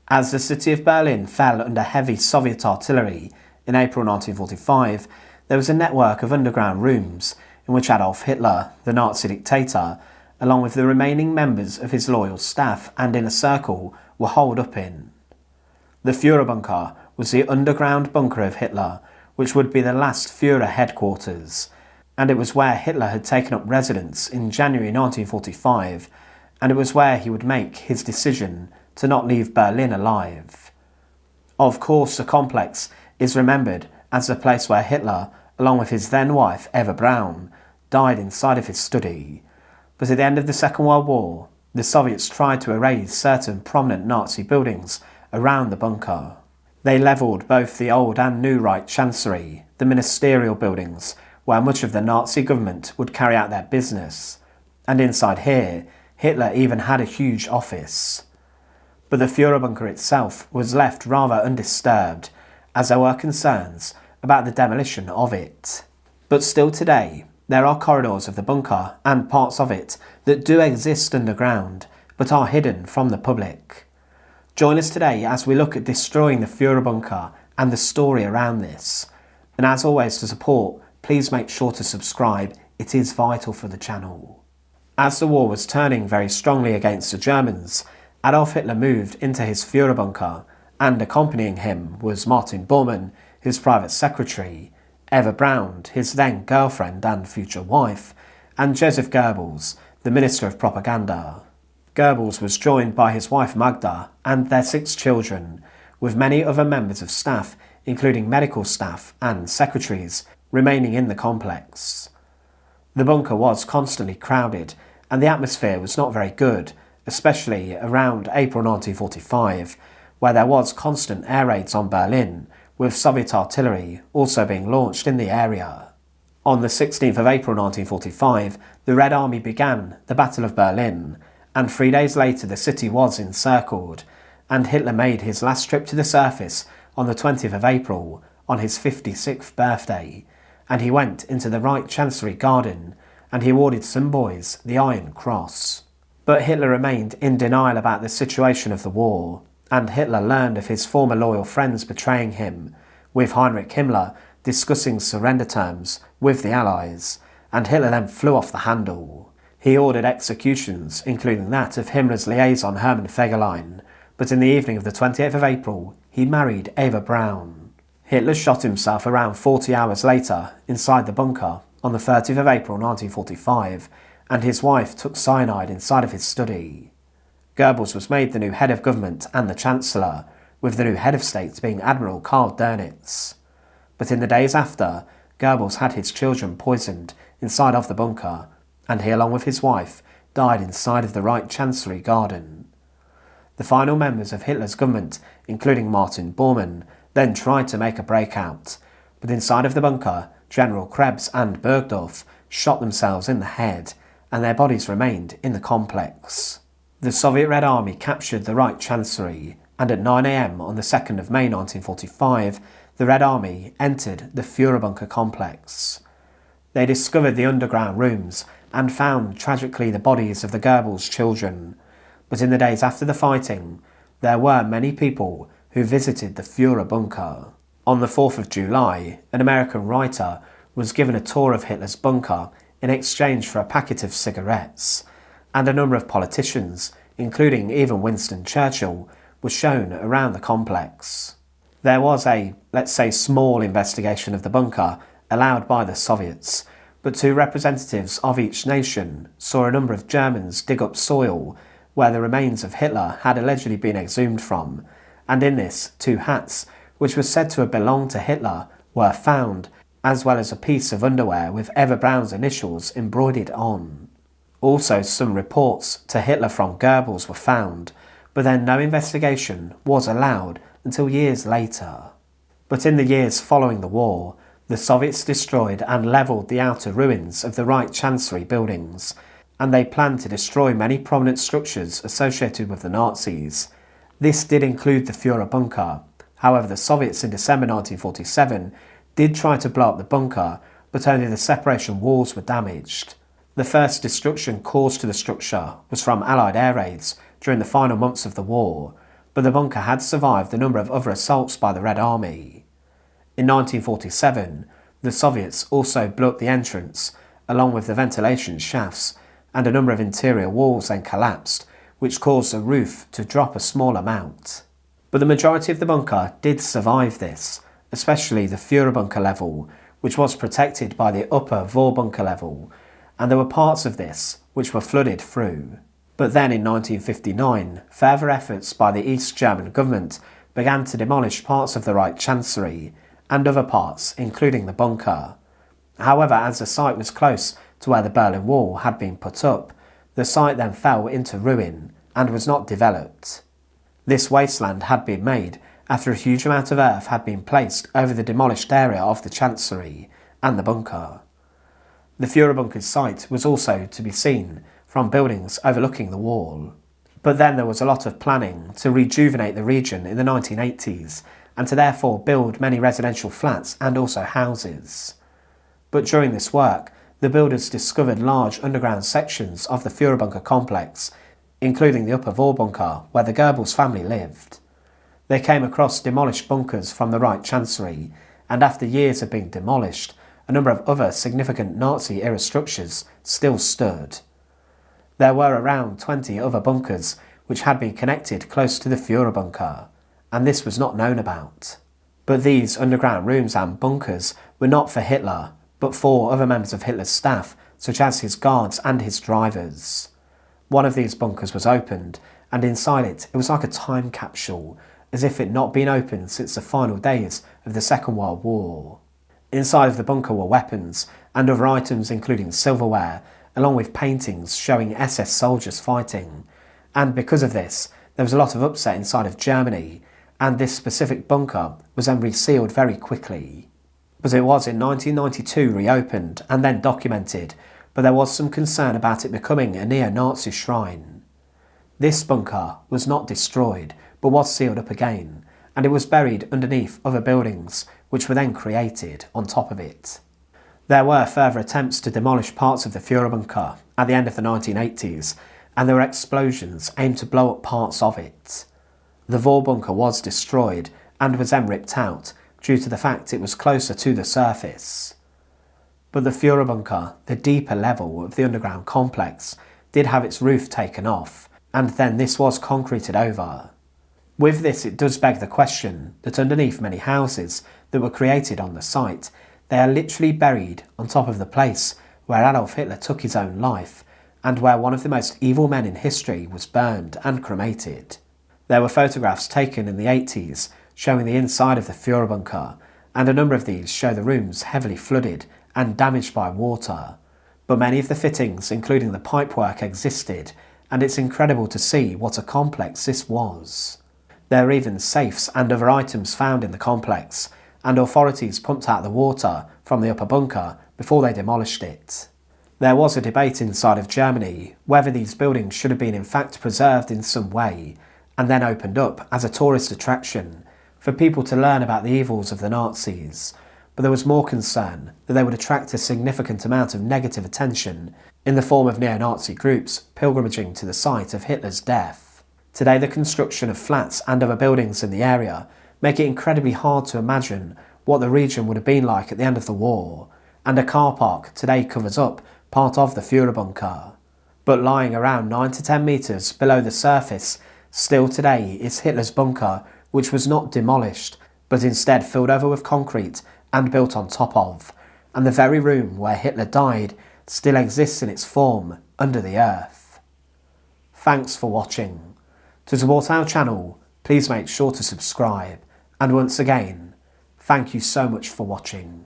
As the city of Berlin fell under heavy Soviet artillery in April 1945, there was a network of underground rooms in which Adolf Hitler, the Nazi dictator, along with the remaining members of his loyal staff and inner circle, were holed up in. The Fuhrerbunker was the underground bunker of Hitler, which would be the last Fuhrer headquarters, and it was where Hitler had taken up residence in January 1945, and it was where he would make his decision to not leave Berlin alive. Of course, the complex is remembered as the place where Hitler, along with his then wife Eva Braun, died inside of his study. But at the end of the Second World War, the Soviets tried to erase certain prominent Nazi buildings around the bunker. They levelled both the old and new Reich Chancery, the ministerial buildings, where much of the Nazi government would carry out their business, and inside here, Hitler even had a huge office. But the Fuhrerbunker itself was left rather undisturbed, as there were concerns about the demolition of it. But still today, there are corridors of the bunker and parts of it that do exist underground, but are hidden from the public. Join us today as we look at destroying the Fuhrerbunker and the story around this. And as always, to support, please make sure to subscribe, it is vital for the channel. As the war was turning very strongly against the Germans, Adolf Hitler moved into his Fuhrerbunker, and accompanying him was Martin Bormann, his private secretary, Eva Braun, his then girlfriend and future wife, and Joseph Goebbels, the Minister of Propaganda. Goebbels was joined by his wife Magda and their 6 children, with many other members of staff, including medical staff and secretaries, remaining in the complex. The bunker was constantly crowded, and the atmosphere was not very good, especially around April 1945, where there was constant air raids on Berlin, with Soviet artillery also being launched in the area. On the 16th of April 1945, the Red Army began the Battle of Berlin, and 3 days later the city was encircled, and Hitler made his last trip to the surface on the 20th of April, on his 56th birthday, and he went into the Reich Chancery Garden, and he awarded some boys the Iron Cross. But Hitler remained in denial about the situation of the war, and Hitler learned of his former loyal friends betraying him, with Heinrich Himmler discussing surrender terms with the Allies, and Hitler then flew off the handle. He ordered executions, including that of Himmler's liaison Hermann Fegelein, but in the evening of the 28th of April, he married Eva Braun. Hitler shot himself around 40 hours later inside the bunker on the 30th of April 1945, and his wife took cyanide inside of his study. Goebbels was made the new head of government and the Chancellor, with the new head of state being Admiral Karl Dönitz. But in the days after, Goebbels had his children poisoned inside of the bunker, and he, along with his wife, died inside of the Reich Chancery Garden. The final members of Hitler's government, including Martin Bormann, then tried to make a breakout, but inside of the bunker, General Krebs and Bergdorf shot themselves in the head, and their bodies remained in the complex. The Soviet Red Army captured the Reich Chancery, and at 9 AM on the 2nd of May 1945, the Red Army entered the Fuhrerbunker complex. They discovered the underground rooms and found, tragically, the bodies of the Goebbels children. But in the days after the fighting, there were many people who visited the Fuhrerbunker. On the 4th of July, an American writer was given a tour of Hitler's bunker in exchange for a packet of cigarettes, and a number of politicians, including even Winston Churchill, were shown around the complex. There was a, let's say, small investigation of the bunker allowed by the Soviets, but 2 representatives of each nation saw a number of Germans dig up soil where the remains of Hitler had allegedly been exhumed from, and in this 2 hats, which were said to have belonged to Hitler, were found, as well as a piece of underwear with Eva Braun's initials embroidered on. Also, some reports to Hitler from Goebbels were found, but then no investigation was allowed until years later. But in the years following the war, the Soviets destroyed and levelled the outer ruins of the Reich Chancery buildings, and they planned to destroy many prominent structures associated with the Nazis. This did include the Fuhrerbunker. However, the Soviets in December 1947 did try to blow up the bunker, but only the separation walls were damaged. The first destruction caused to the structure was from Allied air raids during the final months of the war, but the bunker had survived a number of other assaults by the Red Army. In 1947, the Soviets also blew up the entrance, along with the ventilation shafts, and a number of interior walls then collapsed, which caused the roof to drop a small amount. But the majority of the bunker did survive this, especially the Fuhrerbunker level, which was protected by the upper Fuhrerbunker level, and there were parts of this which were flooded through. But then in 1959, further efforts by the East German government began to demolish parts of the Reich Chancery, and other parts, including the bunker. However, as the site was close to where the Berlin Wall had been put up, the site then fell into ruin and was not developed. This wasteland had been made after a huge amount of earth had been placed over the demolished area of the Chancery and the bunker. The Fuhrerbunker's site was also to be seen from buildings overlooking the wall. But then there was a lot of planning to rejuvenate the region in the 1980s, and to therefore build many residential flats and also houses. But during this work, the builders discovered large underground sections of the Fuhrerbunker complex, including the upper Fuhrerbunker where the Goebbels family lived. They came across demolished bunkers from the Reich Chancery, and after years of being demolished, a number of other significant Nazi-era structures still stood. There were around 20 other bunkers which had been connected close to the Fuhrerbunker, and this was not known about. But these underground rooms and bunkers were not for Hitler, but for other members of Hitler's staff, such as his guards and his drivers. One of these bunkers was opened, and inside it was like a time capsule, as if it had not been opened since the final days of the Second World War. Inside of the bunker were weapons and other items including silverware, along with paintings showing SS soldiers fighting, and because of this, there was a lot of upset inside of Germany, and this specific bunker was then resealed very quickly. But it was in 1992 reopened and then documented, but there was some concern about it becoming a neo-Nazi shrine. This bunker was not destroyed, but was sealed up again, and it was buried underneath other buildings, which were then created on top of it. There were further attempts to demolish parts of the Fuhrerbunker at the end of the 1980s, and there were explosions aimed to blow up parts of it. The Fuhrerbunker was destroyed and was then ripped out due to the fact it was closer to the surface. But the Fuhrerbunker, the deeper level of the underground complex, did have its roof taken off, and then this was concreted over. With this, it does beg the question that underneath many houses that were created on the site, they are literally buried on top of the place where Adolf Hitler took his own life, and where one of the most evil men in history was burned and cremated. There were photographs taken in the 80s showing the inside of the Fuhrerbunker, and a number of these show the rooms heavily flooded and damaged by water. But many of the fittings, including the pipework, existed, and it's incredible to see what a complex this was. There are even safes and other items found in the complex, and authorities pumped out the water from the upper bunker before they demolished it. There was a debate inside of Germany whether these buildings should have been in fact preserved in some way, and then opened up as a tourist attraction for people to learn about the evils of the Nazis, but there was more concern that they would attract a significant amount of negative attention in the form of neo-Nazi groups pilgrimaging to the site of Hitler's death. Today, the construction of flats and other buildings in the area make it incredibly hard to imagine what the region would have been like at the end of the war, and a car park today covers up part of the Fuhrerbunker. But lying around 9 to 10 metres below the surface, still today is Hitler's bunker, which was not demolished, but instead filled over with concrete and built on top of, and the very room where Hitler died still exists in its form under the earth. Thanks for watching. To support our channel, please make sure to subscribe, and once again, thank you so much for watching.